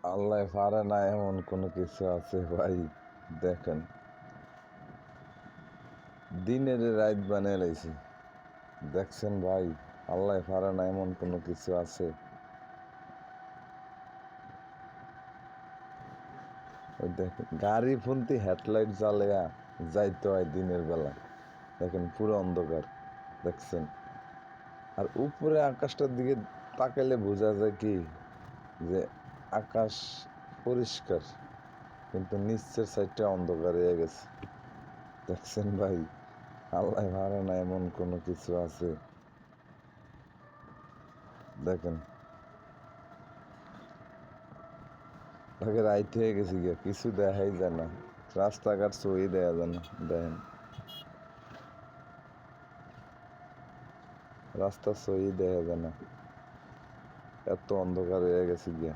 আল্লাহ পারে না এমন কোনো কিছু আছে ভাই। দেখেন, দিনের রাত বানিয়ে লাইছে। দেখছেন ভাই, আল্লাহ পারে না এমন কোনো কিছু আছে। ওই দেখেন, গাড়ি ফুন্তি হেডলাইট জ্বালিয়া যাইতে হয় দিনের বেলা। দেখেন পুরো অন্ধকার, দেখছেন। আর উপরে আকাশটার দিকে তাকাইলে বোঝা যায় কি যে আকাশ পরিষ্কার, কিন্তু নিচের সাইডটা অন্ধকার হয়ে গেছে। দেখছেন ভাই, আল্লাহ পারে না এমন কোনো কিছু আছে। দেখেন, তাকে রাইতে হয়ে গেছি গিয়া, কিছু দেখাই যায় না, রাস্তাঘাট সই দেয়া যায় না। দেখেন, রাস্তা সই দেখা যায় না, এত অন্ধকার হয়ে গেছে গিয়া।